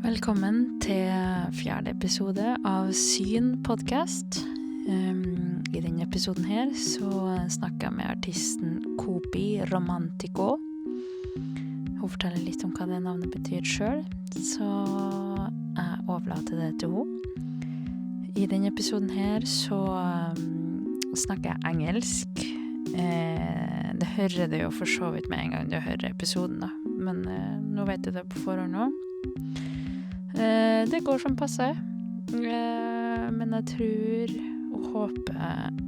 Velkommen til 4. episode av Syn podcast. I denne episoden her så snakker jeg med artisten Kopi, Romantiko. Hun forteller litt om hva det navnet betyr selv, så jeg overlater det til henne. I denne episoden her så snakker jeg engelsk. Det hører du jo for så vidt med en gang du hører episoden da, men nå vet du det på forhånd nå. Det går som passe, men jeg tror og håper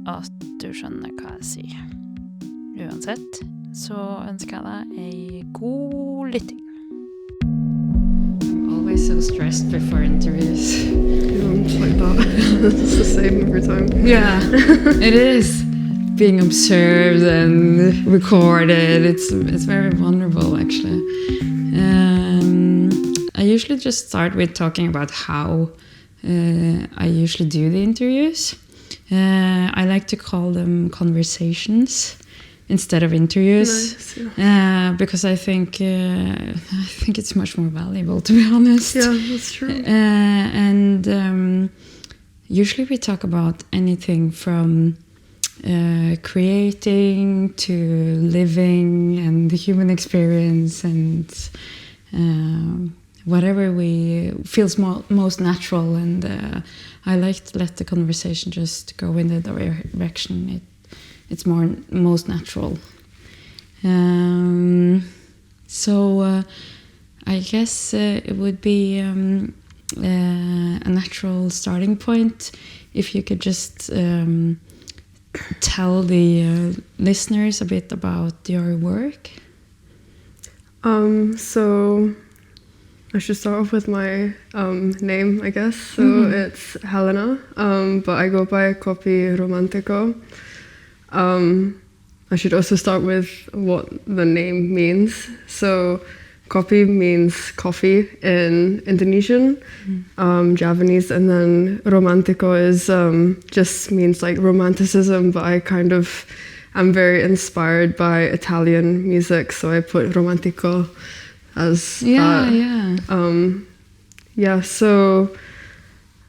at du skjønner hva jeg sier. Uansett, så ønsker jeg deg en god lytting. I'm always so stressed before interviews. It's like that. It's the same every time. Yeah, it is. Being observed and recorded, it's very vulnerable actually. I usually just start with talking about how I usually do the interviews. I like to call them conversations instead of interviews. Nice, yeah. Because I think it's much more valuable, to be honest. Yeah, that's true. And usually we talk about anything from creating to living and the human experience and whatever feels most natural, and I like to let the conversation just go in the direction it's most natural. So I guess it would be a natural starting point if you could just tell the listeners a bit about your work. So I should start off with my name, I guess. So it's Helena, but I go by Kopi Romantiko. I should also start with what the name means. So Kopi means coffee in Indonesian, Javanese, and then Romantiko is just means like romanticism, but I'm very inspired by Italian music, so I put Romantiko as that. So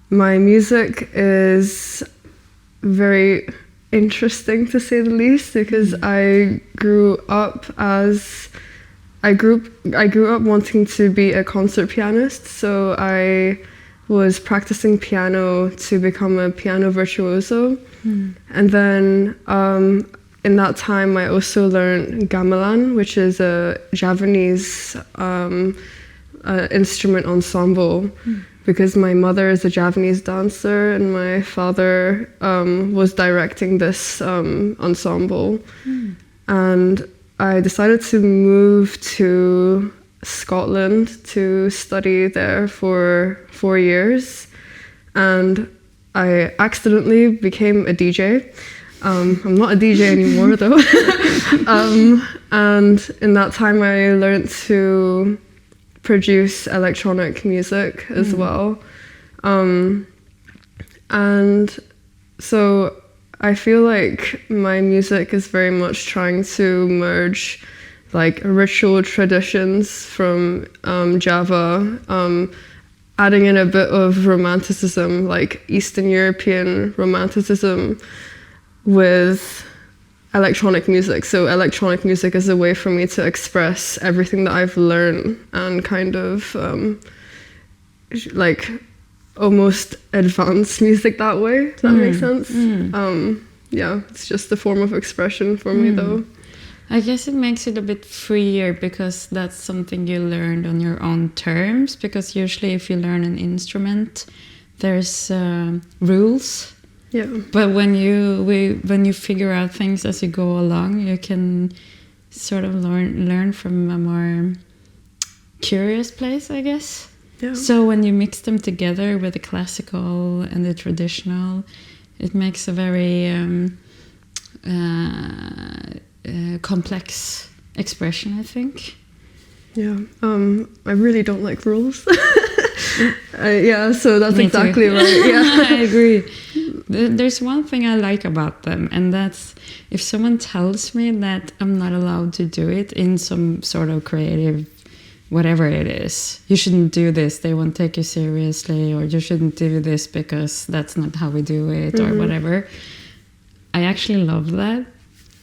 my music is very interesting to say the least, because I grew up wanting to be a concert pianist, so I was practicing piano to become a piano virtuoso. And then in that time I also learned gamelan, which is a Javanese instrument ensemble, because my mother is a Javanese dancer and my father was directing this ensemble. And I decided to move to Scotland to study there for 4 years, and I accidentally became a DJ. I'm not a DJ anymore though. And in that time I learned to produce electronic music as well. And so I feel like my music is very much trying to merge like ritual traditions from Java, adding in a bit of romanticism, like Eastern European romanticism, with electronic music. So electronic music is a way for me to express everything that I've learned and kind of like almost advance music that way. Does that make sense? Yeah, it's just a form of expression for me though. I guess it makes it a bit freer, because that's something you learned on your own terms, because usually if you learn an instrument there's rules. Yeah. But when you figure out things as you go along, you can sort of learn from a more curious place, I guess. Yeah. So when you mix them together with the classical and the traditional, it makes a very complex expression, I think. Yeah. I really don't like rules. So that's Me exactly too. right. Yeah. I agree. There's one thing I like about them, and that's if someone tells me that I'm not allowed to do it in some sort of creative whatever it is. You shouldn't do this, they won't take you seriously, or you shouldn't do this because that's not how we do it, or whatever. I actually love that,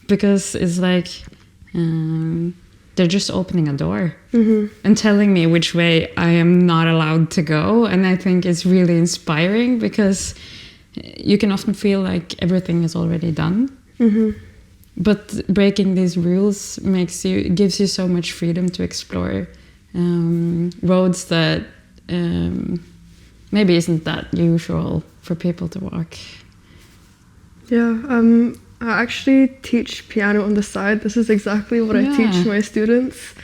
because it's like they're just opening a door and telling me which way I am not allowed to go. And I think it's really inspiring, because you can often feel like everything is already done. But breaking these rules gives you so much freedom to explore roads that maybe isn't that usual for people to walk. Yeah, I actually teach piano on the side. This is exactly what I teach my students,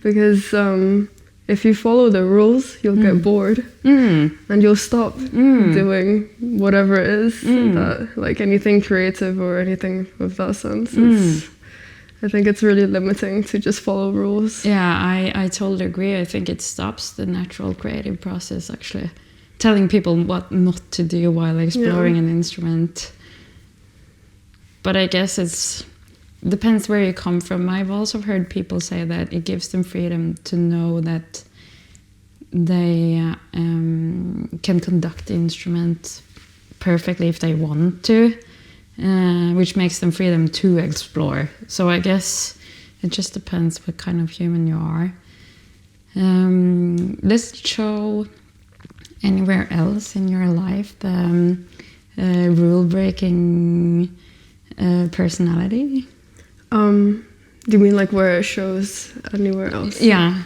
because if you follow the rules, you'll get bored and you'll stop doing whatever it is, that, like anything creative or anything of that sense. I think it's really limiting to just follow rules. Yeah, I totally agree. I think it stops the natural creative process, actually. Telling people what not to do while exploring an instrument. But I guess it depends where you come from. I've also heard people say that it gives them freedom to know that they can conduct the instrument perfectly if they want to, which makes them freedom to explore. So I guess it just depends what kind of human you are. Let's show anywhere else in your life the rule-breaking personality. Do you mean like where it shows anywhere else? Yeah.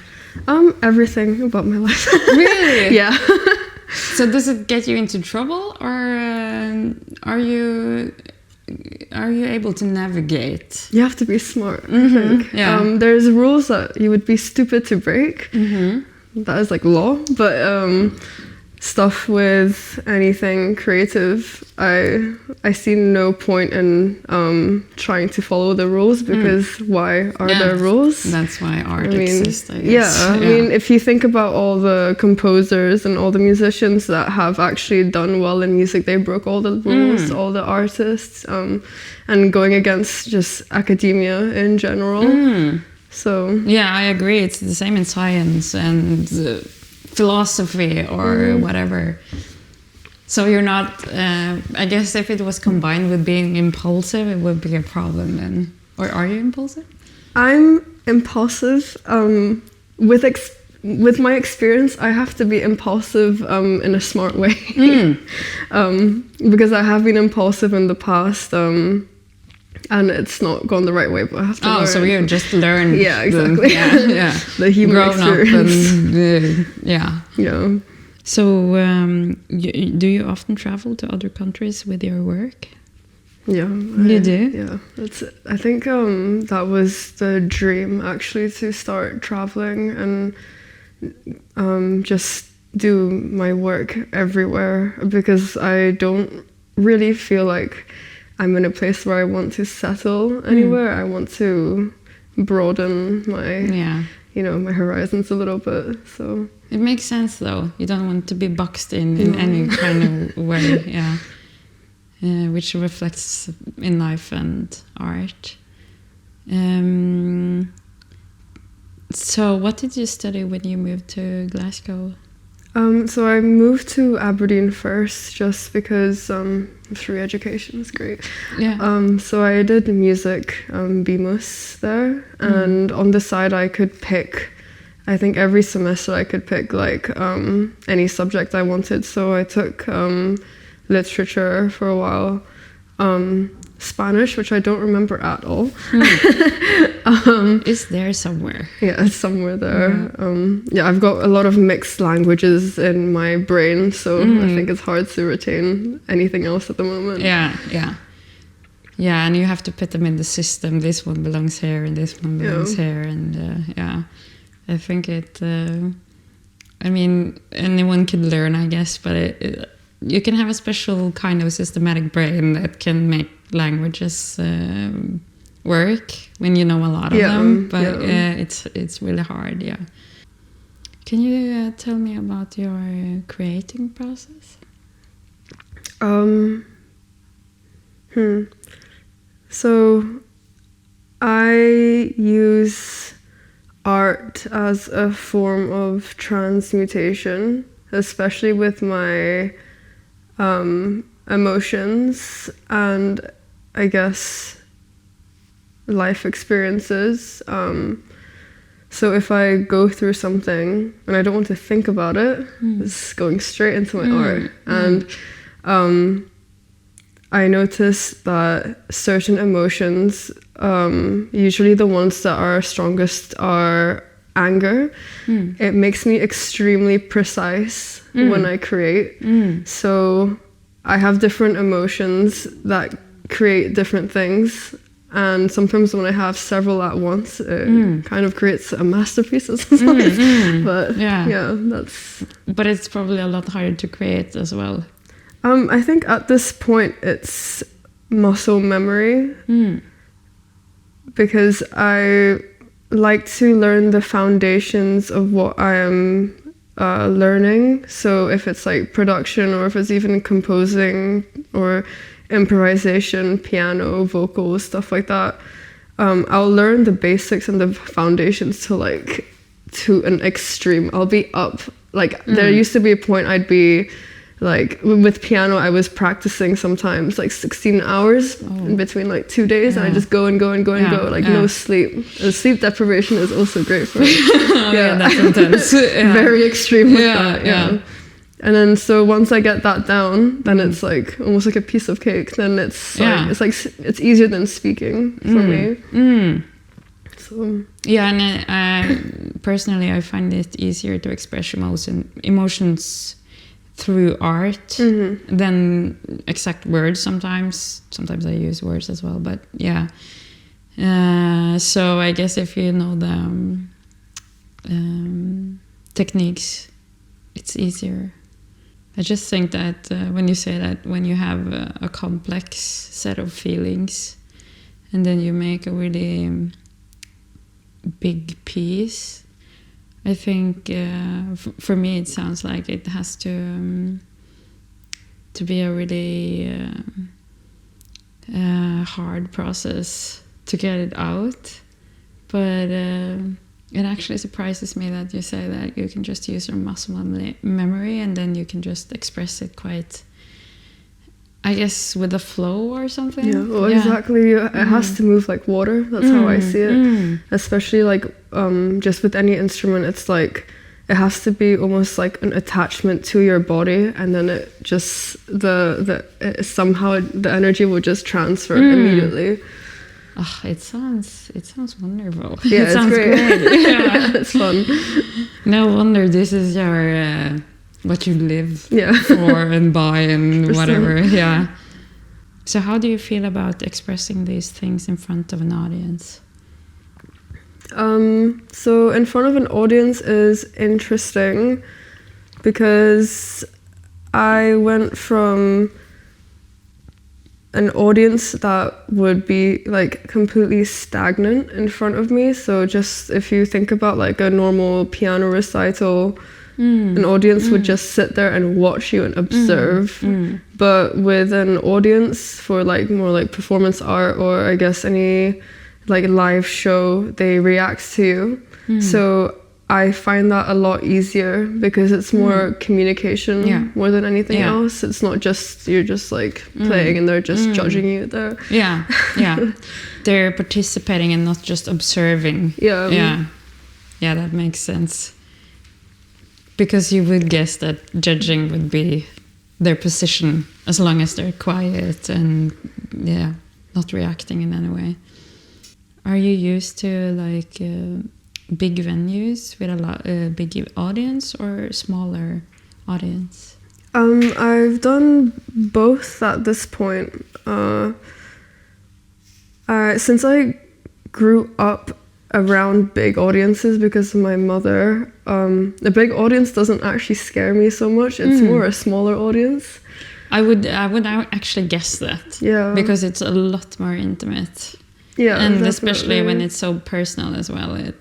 Everything about my life. Really? Yeah. So does it get you into trouble, or are you able to navigate? You have to be smart, I think. Yeah. There's rules that you would be stupid to break. That is like law, but stuff with anything creative, I see no point in trying to follow the rules, because why are there rules? That's why art exists, I guess. Yeah, I mean, if you think about all the composers and all the musicians that have actually done well in music, they broke all the rules, all the artists, and going against just academia in general. So yeah, I agree. It's the same in science and philosophy or whatever. So you're not, I guess if it was combined with being impulsive, it would be a problem then. Or are you impulsive? I'm impulsive. With my experience, I have to be impulsive in a smart way. Because I have been impulsive in the past, and it's not gone the right way, but I have to learn. So you just learned. Yeah, exactly. The human grown experience. Up and Yeah. So do you often travel to other countries with your work? Yeah. You do? Yeah. I think that was the dream, actually, to start traveling and just do my work everywhere, because I don't really feel like I'm in a place where I want to settle anywhere. I want to broaden my my horizons a little bit. So it makes sense, though. You don't want to be boxed in any kind of way, which reflects in life and art. So what did you study when you moved to Glasgow? So I moved to Aberdeen first, just because free education is great. Yeah. So I did music, BMUS there, and on the side I could pick. I think every semester I could pick like any subject I wanted. So I took literature for a while, Spanish, which I don't remember at all. It's there somewhere. Yeah, it's somewhere there. I've got a lot of mixed languages in my brain, so I think it's hard to retain anything else at the moment. Yeah, and you have to put them in the system. This one belongs here, and this one belongs here, and I think it. I mean, anyone can learn, I guess, but you can have a special kind of systematic brain that can make languages work when you know a lot of them, but it's really hard. Can you tell me about your creating process? So I use art as a form of transmutation, especially with my emotions and I guess life experiences. So if I go through something and I don't want to think about it, it's going straight into my art. And I noticed that certain emotions, usually the ones that are strongest are anger. It makes me extremely precise when I create. So I have different emotions that create different things. And sometimes when I have several at once, it kind of creates a masterpiece of life. But yeah, that's... But it's probably a lot harder to create as well. I think at this point it's muscle memory. Because I like to learn the foundations of what I am learning. So if it's like production or if it's even composing or improvisation, piano, vocals, stuff like that, I'll learn the basics and the foundations to an extreme. I'll be up. Like there used to be a point I'd be like, with piano, I was practicing sometimes like 16 hours in between like 2 days, and I just go and go and go and go, like no sleep. And sleep deprivation is also great for me. That's intense. Very extreme with that. And then so once I get that down, then it's like almost like a piece of cake. Then it's it's easier than speaking for me. So and personally, I find it easier to express emotions through art than exact words. Sometimes I use words as well, but so I guess if you know the techniques, it's easier. I just think that when you say that, when you have a complex set of feelings and then you make a really big piece, I think for me it sounds like it has to be a really hard process to get it out. But it actually surprises me that you say that you can just use your muscle memory and then you can just express it quite, I guess, with a flow or something. Exactly. It has to move like water. That's how I see it. Especially like just with any instrument, it's like it has to be almost like an attachment to your body, and then it just somehow the energy will just transfer immediately. Oh, it sounds wonderful. Yeah, it sounds great. It's fun. No wonder this is your what you live for and by and whatever. Yeah. So how do you feel about expressing these things in front of an audience? So in front of an audience is interesting because I went from an audience that would be like completely stagnant in front of me. So just if you think about like a normal piano recital, an audience would just sit there and watch you and observe. But with an audience for like more like performance art or I guess any like live show, they react to you. So I find that a lot easier because it's more communication more than anything else. It's not just you're just like playing and they're just judging you there. They're participating and not just observing. Yeah, that makes sense. Because you would guess that judging would be their position as long as they're quiet and not reacting in any way. Are you used to like big venues with a lot big audience or smaller audience? I've done both at this point. Since I grew up around big audiences because of my mother, a big audience doesn't actually scare me so much. It's more a smaller audience. I would actually guess that. Yeah. Because it's a lot more intimate. Yeah, and definitely. Especially when it's so personal as well. It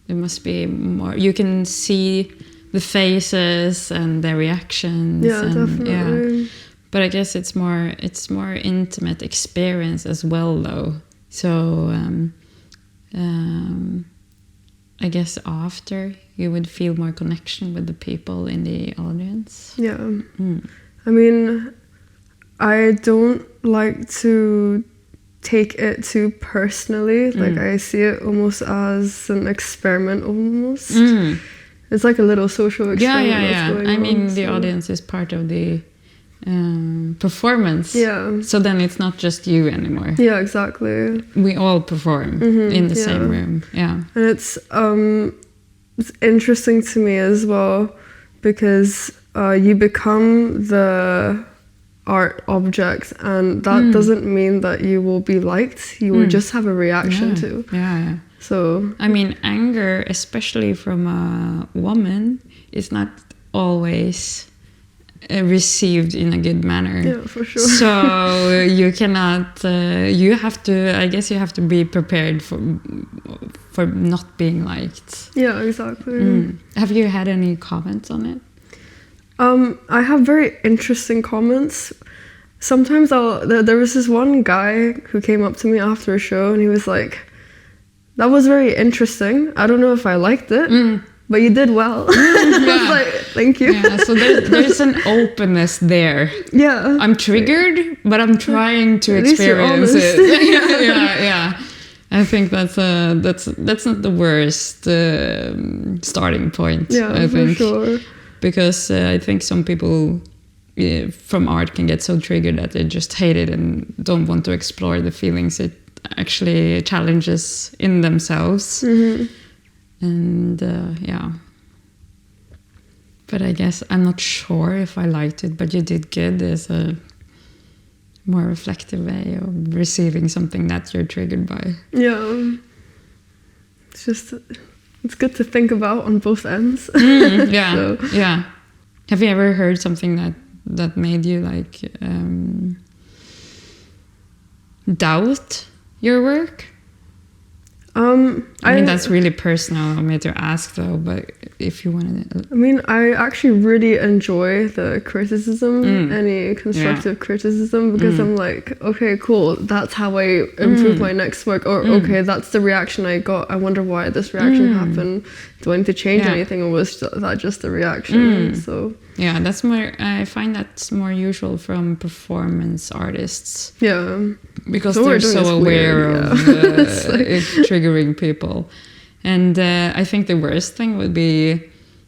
must be more. You can see the faces and their reactions. Yeah, and, definitely. Yeah. But I guess it's more intimate experience as well, though. So I guess after you would feel more connection with the people in the audience. Yeah. I mean, I don't like to take it too personally. Like, I see it almost as an experiment almost. It's like a little social experiment. Yeah. Going I mean, on, the audience is part of the performance. Yeah. So then it's not just you anymore. Yeah, exactly. We all perform in the same room. Yeah. And it's interesting to me as well because you become the art object, and that doesn't mean that you will be liked. You will just have a reaction to. Yeah. So I mean, anger, especially from a woman, is not always received in a good manner. Yeah, for sure. So you cannot. You have to. I guess you have to be prepared for not being liked. Yeah, exactly. Have you had any comments on it? I have very interesting comments. Sometimes there was this one guy who came up to me after a show and he was like, "That was very interesting. I don't know if I liked it, but you did well." I was like, "Thank you." Yeah, so there's an openness there. Yeah. I'm triggered, but I'm trying to At least you're experience honest. it. Yeah. I think that's not the worst starting point. Yeah, I think. for sure. Because I think some people from art can get so triggered that they just hate it and don't want to explore the feelings it actually challenges in themselves. And yeah. But I guess I'm not sure if I liked it, but you did good. There's a more reflective way of receiving something that you're triggered by. Yeah. It's good to think about on both ends. Yeah, So. yeah. Have you ever heard something that made you like doubt your work? I mean, that's really personal of me to ask, though. But if you want to, I mean, I actually really enjoy the criticism, any constructive criticism, because I'm like, okay, cool, that's how I improve my next work. Or, okay, that's the reaction I got. I wonder why this reaction happened. Do I need to change anything, or was that just a reaction? So yeah, that's more. I find that's more usual from performance artists. Yeah. Because So they're we're doing so this aware weird, of it triggering people. And I think the worst thing would be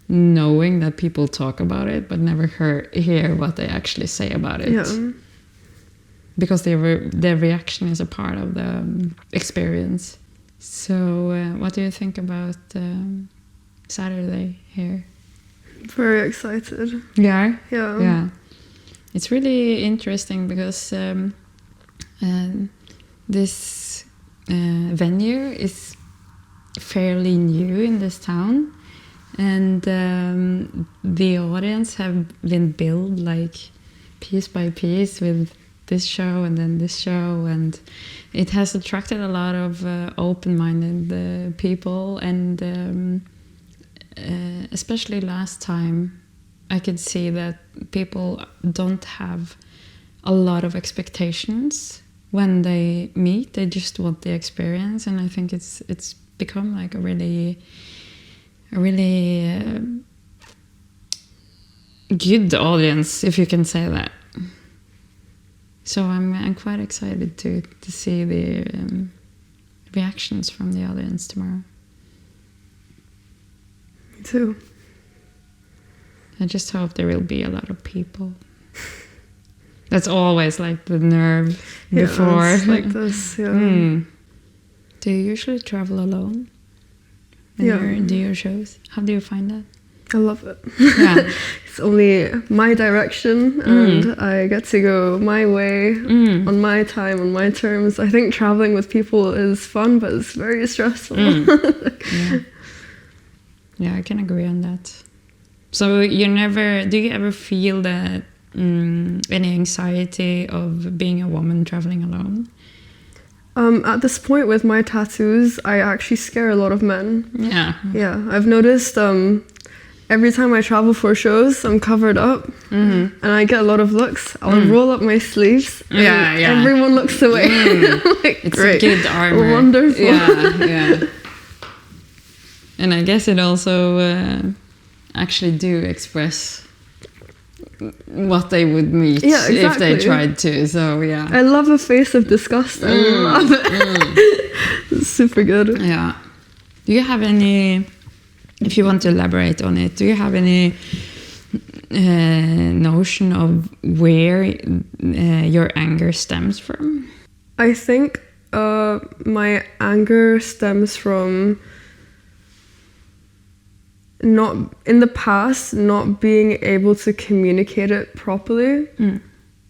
knowing that people talk about it but never hear what they actually say about it. Yeah. Because their reaction is a part of the experience. So what do you think about Saturday here? Very excited. Yeah? Yeah. Yeah. It's really interesting because this venue is fairly new in this town, and the audience have been built like piece by piece with this show and then this show, and it has attracted a lot of open-minded people, and especially last time I could see that people don't have a lot of expectations when they meet. They just want the experience, and I think it's become like a really good audience, if you can say that. So I'm quite excited to see the reactions from the audience tomorrow. Me too. I just hope there will be a lot of people. That's always like the nerve before. It's like this, yeah. Do you usually travel alone when you do your shows? How do you find that? I love it. Yeah. It's only my direction, and I get to go my way, on my time, on my terms. I think traveling with people is fun, but it's very stressful. Yeah, I can agree on that. So do you ever feel that any anxiety of being a woman traveling alone? At this point with my tattoos, I actually scare a lot of men. Yeah. Yeah, I've noticed every time I travel for shows, I'm covered up, and I get a lot of looks. I'll roll up my sleeves, and everyone looks away. Like, It's great. a good armor. Wonderful. Yeah. And I guess it also actually do express what they would meet if they tried to. So yeah, I love a face of disgust. I love it. It's super good. Yeah. Do you have any? If you want to elaborate on it, do you have any notion of where your anger stems from? I think my anger stems from not in the past not being able to communicate it properly.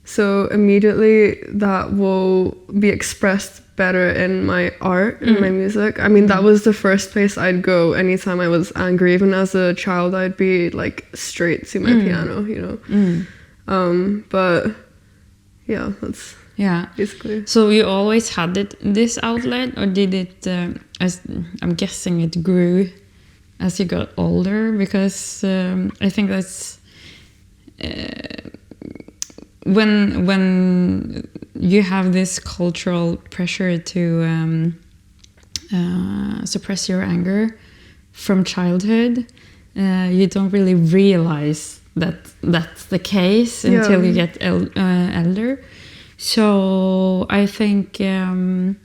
So immediately that will be expressed better in my art and my music. I mean, that was the first place I'd go anytime I was angry. Even as a child, I'd be like straight to my piano, you know. But yeah, that's basically. So you always had this outlet, or did it? As I'm guessing, it grew as you got older, because I think that's when you have this cultural pressure to suppress your anger from childhood, you don't really realize that that's the case until you get elder. So I think a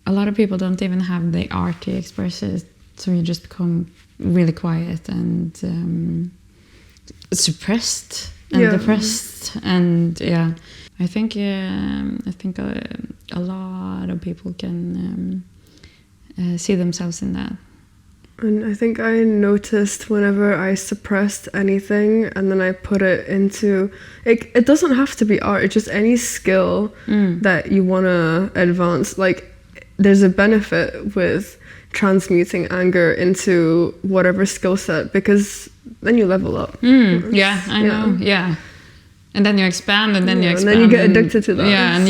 lot of people don't even have the art to express it. So you just become really quiet and suppressed and depressed, and I think a lot of people can see themselves in that. And I think I noticed whenever I suppressed anything and then I put it into it doesn't have to be art, it's just any skill that you want to advance. Like, there's a benefit with transmuting anger into whatever skill set, because then you level up. I know. Yeah. And then you expand, and then you expand, and then you get addicted to that. Yeah, and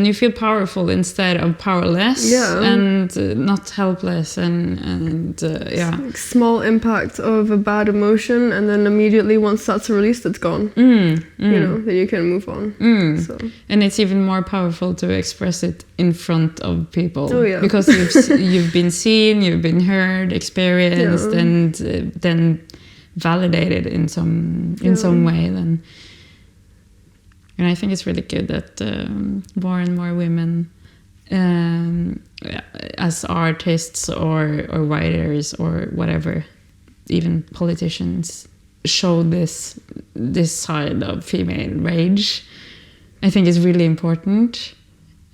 you feel powerful instead of powerless. Yeah. And not helpless, and like small impact of a bad emotion, and then immediately once that's released, it's gone. You know, then you can move on. So. And it's even more powerful to express it in front of people. Oh, yeah. Because you've been seen, you've been heard, experienced, and then validated in some way. Then. And I think it's really good that more and more women, as artists or writers or whatever, even politicians, show this side of female rage. I think it's really important,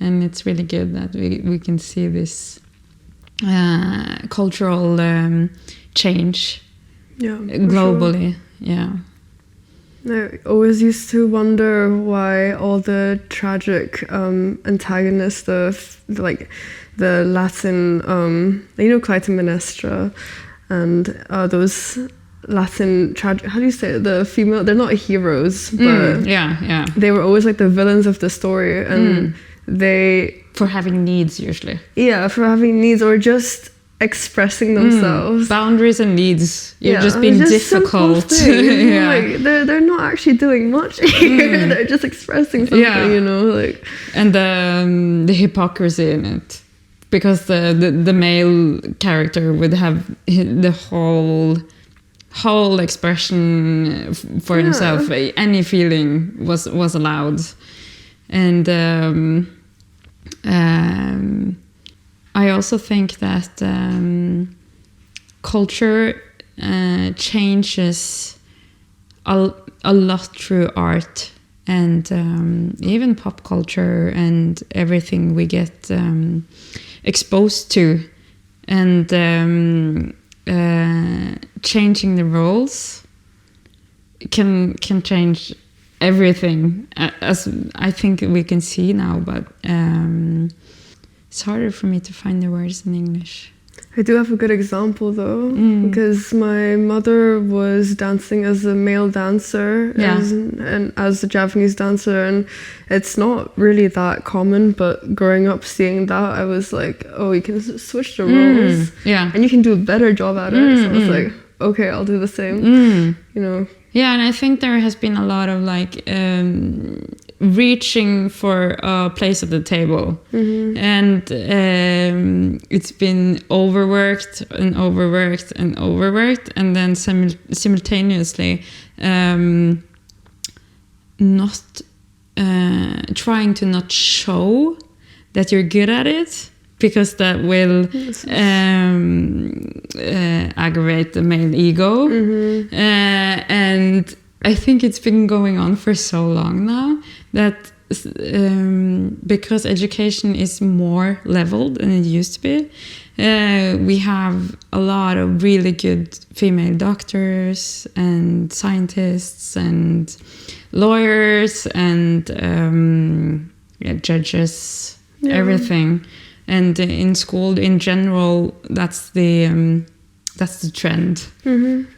and it's really good that we can see this cultural change globally. Sure. Yeah. I always used to wonder why all the tragic antagonists of like the Latin, Clytemnestra and those Latin tragic, how do you say it? The female, they're not heroes, but they were always like the villains of the story, and they... For having needs, usually. Yeah, for having needs, or just expressing themselves. Boundaries and needs. You're just being difficult. Like they're not actually doing much here. They're just expressing something, you know, like. And the hypocrisy in it, because the male character would have the whole expression for himself. Any feeling was allowed, and I also think that culture changes a lot through art, and even pop culture and everything we get exposed to, and changing the roles can change everything, as I think we can see now, but it's harder for me to find the words in English. I do have a good example though, because my mother was dancing as a male dancer and as a Japanese dancer, and it's not really that common, but growing up seeing that, I was like, oh, you can switch the roles, and you can do a better job at it. So I was like, okay, I'll do the same, you know. Yeah, and I think there has been a lot of like reaching for a place at the table. And it's been overworked, and then simultaneously not trying to not show that you're good at it, because that will aggravate the male ego. And I think it's been going on for so long now that because education is more leveled than it used to be, we have a lot of really good female doctors and scientists and lawyers and judges, everything. And in school, in general, that's the trend.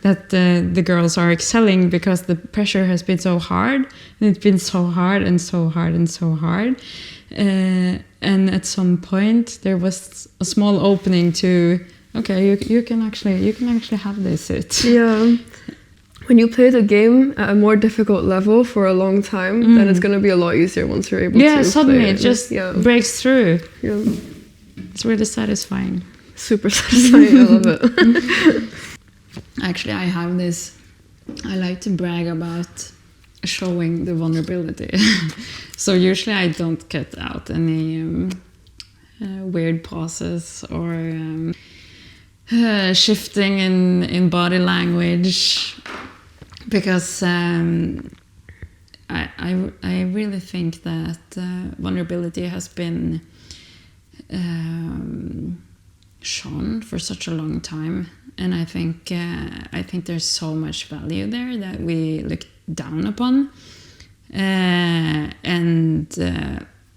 That the girls are excelling because the pressure has been so hard, and it's been so hard and so hard and so hard. And at some point, there was a small opening to, okay, you can actually have this. Yeah. When you play the game at a more difficult level for a long time, then it's going to be a lot easier once you're able to. Yeah, suddenly play it just breaks through. Yeah. It's really satisfying. Super satisfying. I love it. Actually, I have this. I like to brag about showing the vulnerability. So usually I don't cut out any weird pauses or shifting in body language, because I really think that vulnerability has been shown for such a long time, and I think there's so much value there that we look down upon, and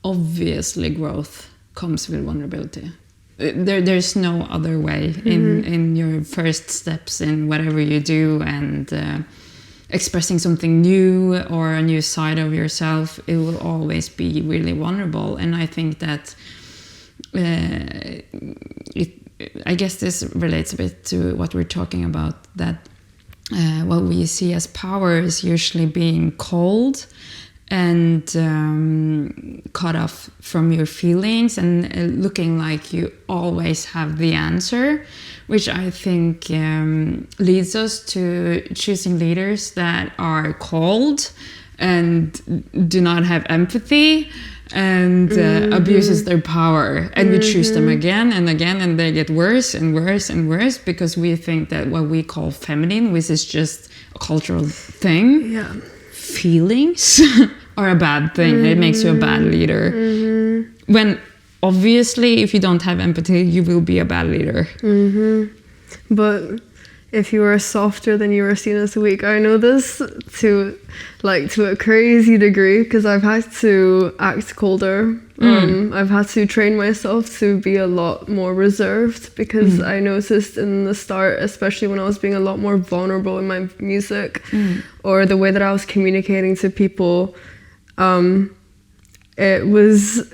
obviously growth comes with vulnerability. There's no other way in your first steps in whatever you do, and expressing something new or a new side of yourself, it will always be really vulnerable. And I think that I guess this relates a bit to what we're talking about, that what we see as power is usually being cold and cut off from your feelings and looking like you always have the answer, which I think leads us to choosing leaders that are cold and do not have empathy and abuses their power. And we choose them again and again, and they get worse and worse and worse, because we think that what we call feminine, which is just a cultural thing, feelings are a bad thing. It makes you a bad leader. When obviously, if you don't have empathy, you will be a bad leader. But if you are softer, then you are seen as weak. I know this to a crazy degree, because I've had to act colder. I've had to train myself to be a lot more reserved, because I noticed in the start, especially when I was being a lot more vulnerable in my music or the way that I was communicating to people, it was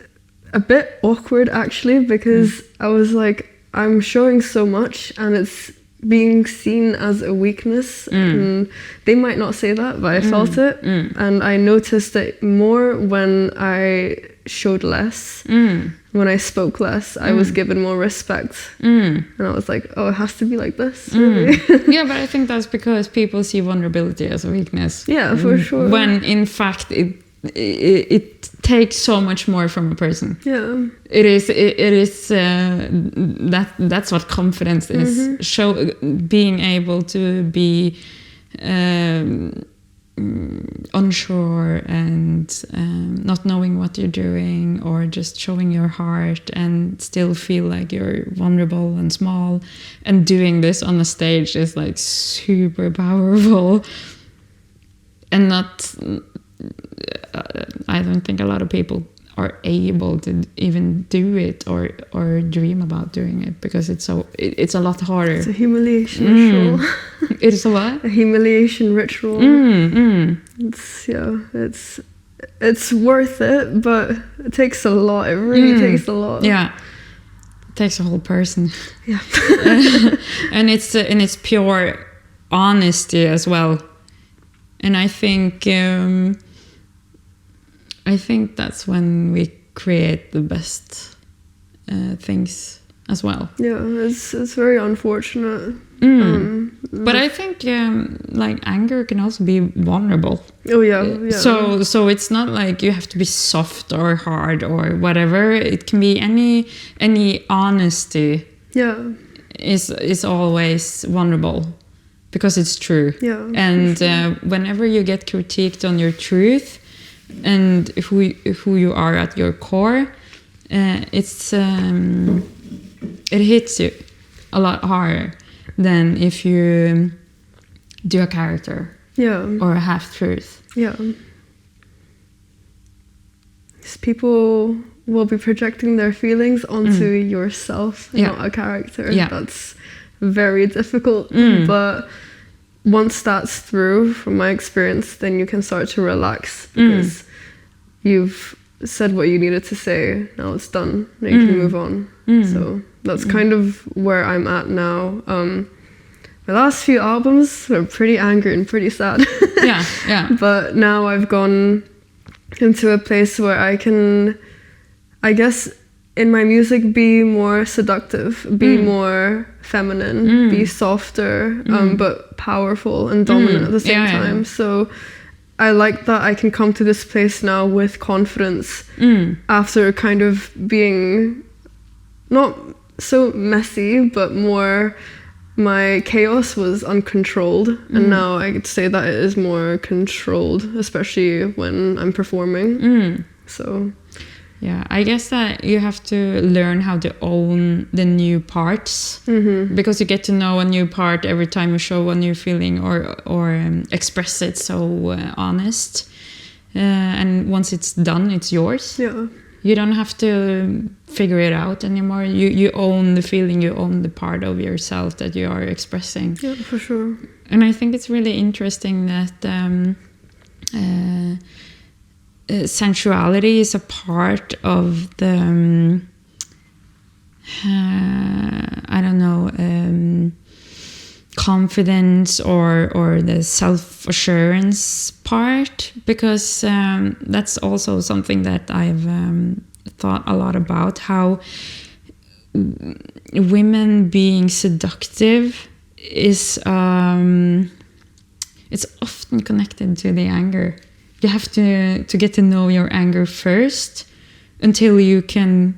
a bit awkward actually, because I was like, I'm showing so much and it's being seen as a weakness. And they might not say that, but I felt it. And I noticed it more when I showed less. When I spoke less, I was given more respect. And I was like, oh, it has to be like this, really? Yeah, but I think that's because people see vulnerability as a weakness. Yeah, for sure. When in fact it takes so much more from a person. Yeah. It is that's what confidence is. Being able to be unsure and not knowing what you're doing, or just showing your heart and still feel like you're vulnerable and small, and doing this on a stage is like super powerful. And not I don't think a lot of people are able to even do it or dream about doing it, because it's a lot harder. It's a humiliation ritual. It's a what? A humiliation ritual. It's worth it, but it takes a lot. It really takes a lot. Yeah, it takes a whole person. Yeah. And it's pure honesty as well. And I think I think that's when we create the best things as well. Yeah, it's very unfortunate. But I think like anger can also be vulnerable. Oh yeah. So it's not like you have to be soft or hard or whatever. It can be any honesty. Yeah. Is always vulnerable because it's true. Yeah. And whenever you get critiqued on your truth and who you are at your core, it hits you a lot harder than if you do a character. Yeah. Or a half-truth. Yeah. People will be projecting their feelings onto yourself, not a character. Yeah. That's very difficult. But once that's through, from my experience, then you can start to relax because you've said what you needed to say. Now it's done. Now you can move on. So that's kind of where I'm at now. My last few albums were pretty angry and pretty sad. Yeah. But now I've gone into a place where I can, I guess, in my music be more seductive, be more feminine, be softer, but powerful and dominant at the same time. So I like that I can come to this place now with confidence after kind of being not so messy, but more, my chaos was uncontrolled, and now I could say that it is more controlled, especially when I'm performing. So yeah, I guess that you have to learn how to own the new parts, because you get to know a new part every time you show a new feeling or express it so honest. And once it's done, it's yours. yeah. You don't have to figure it out anymore. You own the feeling, you own the part of yourself that you are expressing. Yeah, for sure. And I think it's really interesting that sensuality is a part of the, I don't know, confidence or the self-assurance part, because that's also something that I've thought a lot about, how women being seductive is it's often connected to the anger. You have to get to know your anger first until you can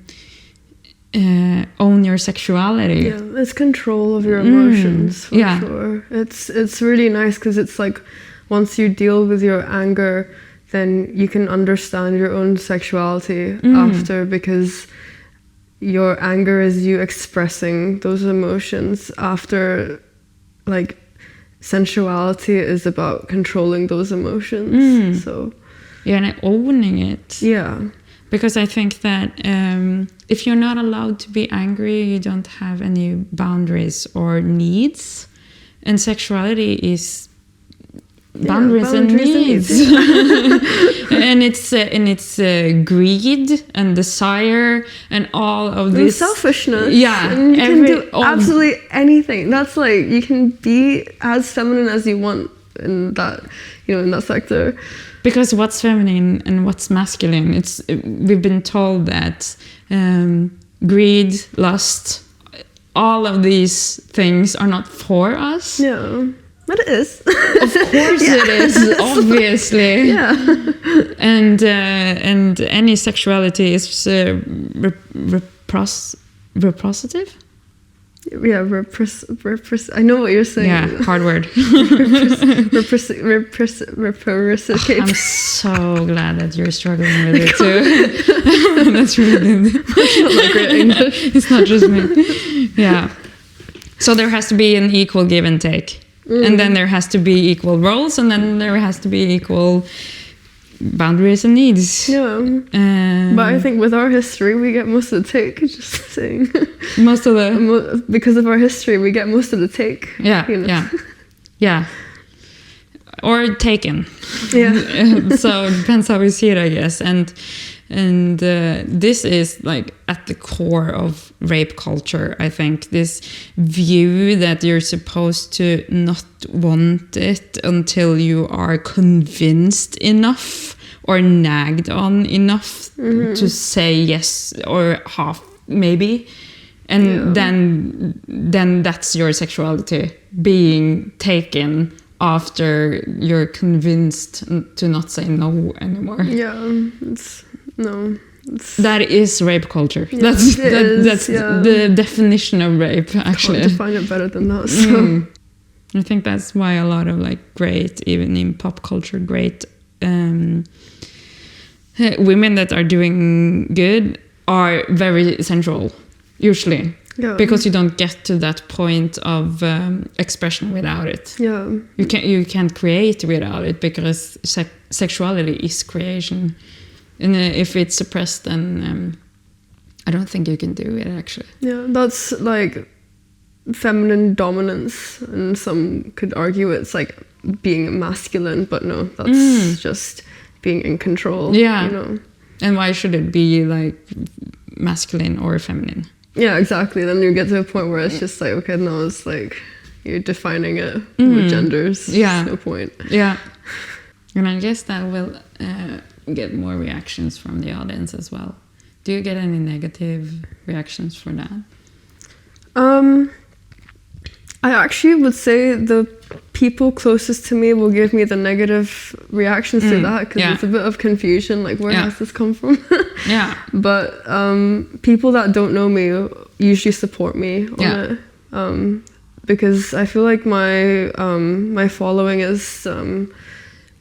own your sexuality. Yeah, it's control of your emotions, for sure. It's really nice because it's like once you deal with your anger, then you can understand your own sexuality after, because your anger is you expressing those emotions. After, like, sensuality is about controlling those emotions. So yeah, and owning it. Yeah. Because I think that if you're not allowed to be angry, you don't have any boundaries or needs. And sexuality is boundaries and needs. and it's greed and desire and all of this. Selfishness. Yeah. And you can do absolutely anything. That's like, you can be as feminine as you want in that, in that sector. Because what's feminine and what's masculine? We've been told that greed, lust, all of these things are not for us. Yeah, but it is. Of course it is, obviously. Yeah. And any sexuality is reciprocative. Yeah, I know what you're saying. Yeah, hard word. Reciprocate. I'm so glad that you're struggling with it too. That's really good. Not great English. It's not just me. Yeah. So there has to be an equal give and take. And then there has to be equal roles, and then there has to be equal boundaries and needs. Yeah. But I think with our history, we get most of the take, just saying. Most of the... Because of our history, we get most of the take. Yeah, yeah. Or taken. Yeah. So it depends how we see it, I guess. And And this is like at the core of rape culture, I think. This view that you're supposed to not want it until you are convinced enough or nagged on enough to say yes or half maybe. And then that's your sexuality being taken after you're convinced to not say no anymore. That is rape culture. Yeah, that's that's the definition of rape, actually. Can't define it better than that. So. I think that's why a lot of like great, even in pop culture, great women that are doing good are very sensual, usually. Yeah. Because you don't get to that point of expression without it. Yeah. You can't create without it, because sexuality is creation. And if it's suppressed, then I don't think you can do it, actually. Yeah, that's like feminine dominance, and some could argue it's like being masculine, but no, that's just being in control. Yeah. You know? And why should it be like masculine or feminine? Yeah, exactly. Then you get to a point where it's just like, okay, no, it's like you're defining it with genders. Yeah. No point. Yeah. And I guess that will get more reactions from the audience as well. Do you get any negative reactions for that? I actually would say the people closest to me will give me the negative reactions to that, because it's a bit of confusion, like where has this come from? Yeah. But people that don't know me usually support me on it, because I feel like my following is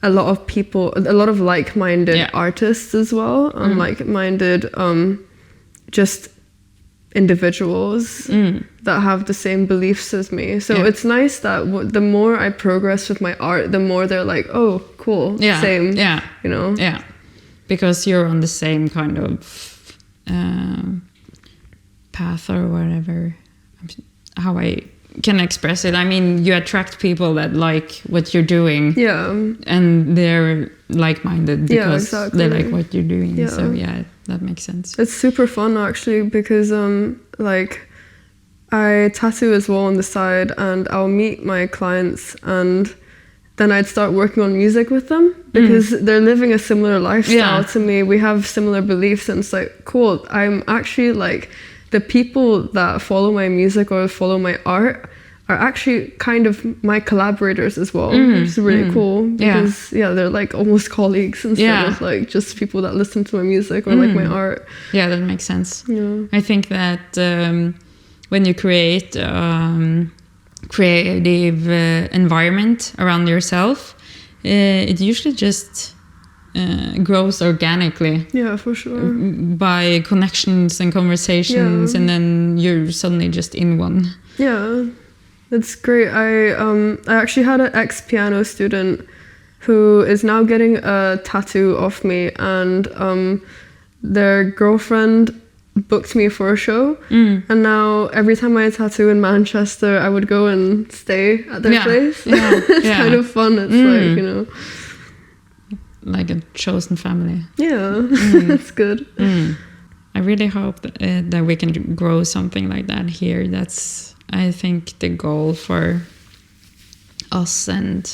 a lot of people, a lot of like-minded artists as well, like-minded just individuals that have the same beliefs as me. So it's nice that the more I progress with my art, the more they're like, oh, cool, same, you know? Yeah, because you're on the same kind of path or whatever, how I can express it. I mean, you attract people that like what you're doing. Yeah. And they're like-minded because they like what you're doing. Yeah. So yeah, that makes sense. It's super fun actually, because like I tattoo as well on the side, and I'll meet my clients and then I'd start working on music with them, because they're living a similar lifestyle to me. We have similar beliefs, and it's like, cool, I'm actually like, the people that follow my music or follow my art are actually kind of my collaborators as well, which is really cool, because they're like almost colleagues instead of like just people that listen to my music or like my art. Yeah, that makes sense. Yeah. I think that when you create creative environment around yourself, it usually just grows organically. Yeah, for sure. By connections and conversations, and then you're suddenly just in one. Yeah, it's great. I actually had an ex-piano student who is now getting a tattoo of me, and their girlfriend booked me for a show, and now every time I tattoo in Manchester, I would go and stay at their place. It's kind of fun. It's like, you know, like a chosen family. Yeah, that's good. I really hope that we can grow something like that here. That's, I think, the goal for us, and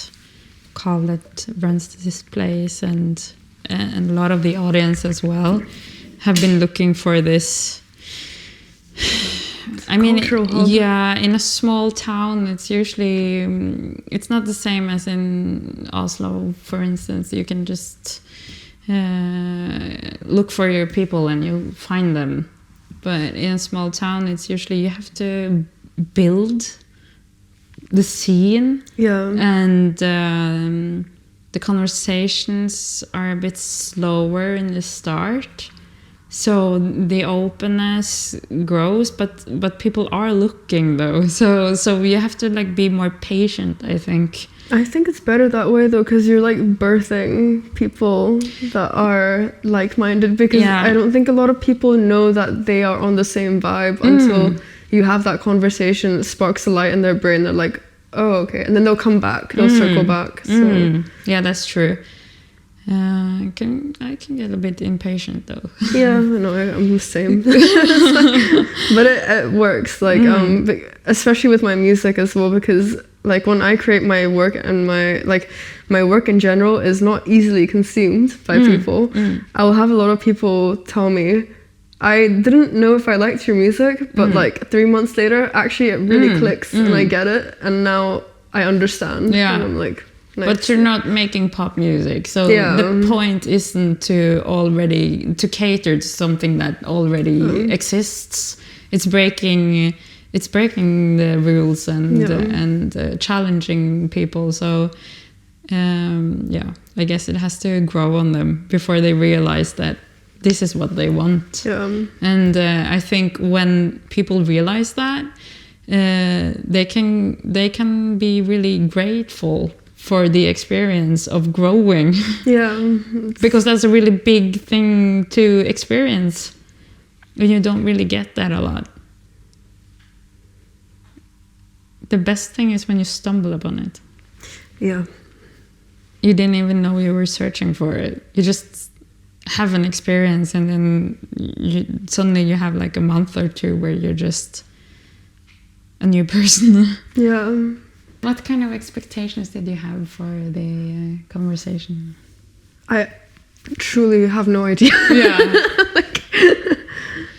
call it runs this place, and a lot of the audience as well have been looking for this. I mean, in a small town, it's usually, it's not the same as in Oslo, for instance. You can just look for your people and you find them. But in a small town, it's usually you have to build the scene. Yeah. And the conversations are a bit slower in the start. So the openness grows, but people are looking though. So you have to like be more patient, I think. I think it's better that way though, because you're like birthing people that are like-minded, because I don't think a lot of people know that they are on the same vibe until you have that conversation, it sparks a light in their brain. They're like, oh, okay. And then they'll come back, they'll circle back. So. Yeah, that's true. I can get a bit impatient though. Yeah, no, I'm the same. But it works, like especially with my music as well, because like when I create my work and my work in general is not easily consumed by people. I will have a lot of people tell me, I didn't know if I liked your music, but like 3 months later, actually it really clicks and I get it, and now I understand. Yeah. And I'm like, nice. But you're not making pop music, so the point isn't to cater to something that already exists. It's breaking the rules and challenging people. So I guess it has to grow on them before they realize that this is what they want. Yeah. And I think when people realize that, they can be really grateful for the experience of growing. Yeah. Because that's a really big thing to experience. And you don't really get that a lot. The best thing is when you stumble upon it. Yeah. You didn't even know you were searching for it. You just have an experience, and then suddenly you have like a month or two where you're just a new person. Yeah. What kind of expectations did you have for the conversation? I truly have no idea. Yeah. Like,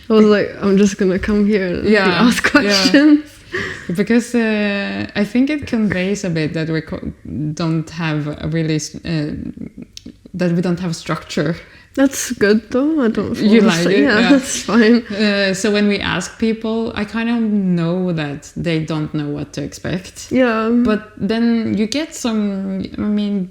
I was like, I'm just gonna come here and ask questions. Yeah. Because I think it conveys a bit that we don't have a really that we don't have structure. That's good though. I don't. You like it? Yeah, that's fine. So when we ask people, I kind of know that they don't know what to expect. Yeah. But then you get some. I mean,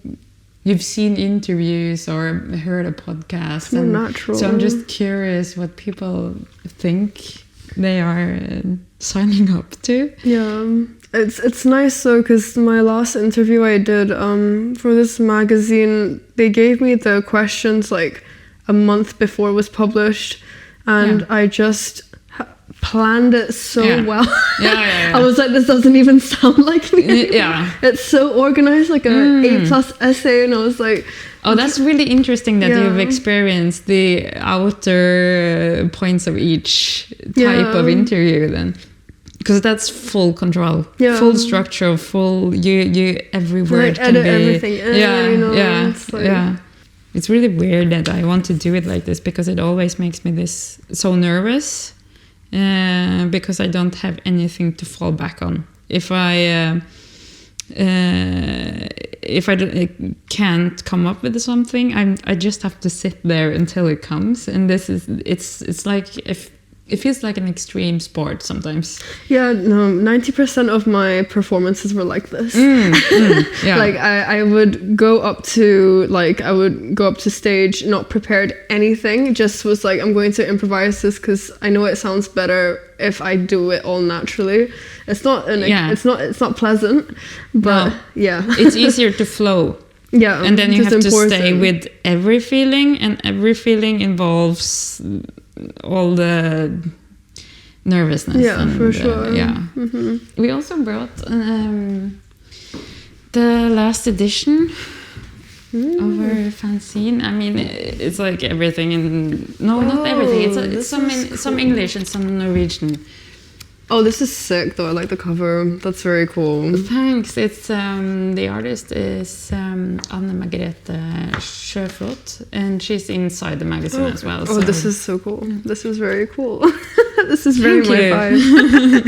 you've seen interviews or heard a podcast. It's more natural. So I'm just curious what people think they are signing up to. Yeah. It's nice though, because my last interview I did for this magazine, they gave me the questions like a month before it was published, and I just planned it so well. Yeah. I was like, this doesn't even sound like me. Yeah. It's so organized, like a A+ essay, and I was like, oh, that's really interesting that you've experienced the outer points of each type of interview then. Because that's full control, full structure, full you every word like, edit everything in, It's really weird that I want to do it like this, because it always makes me so nervous, because I don't have anything to fall back on. If I can't come up with something, I just have to sit there until it comes, and it's like it feels like an extreme sport sometimes. Yeah, no, 90% of my performances were like this. Like I would go up to stage, not prepared anything, just was like, I'm going to improvise this because I know it sounds better if I do it all naturally. It's not pleasant, but it's easier to flow. Yeah, and then you have to stay with every feeling, and every feeling involves all the nervousness. Yeah, for sure. We also brought the last edition of our fanzine. I mean, it's like everything not everything. It's some English and some Norwegian. Oh, this is sick though. I like the cover. That's very cool. Thanks. It's the artist is Anne Margrethe Sjøflot, and she's inside the magazine as well. Oh, this is so cool. This is very cool. This is very my vibe.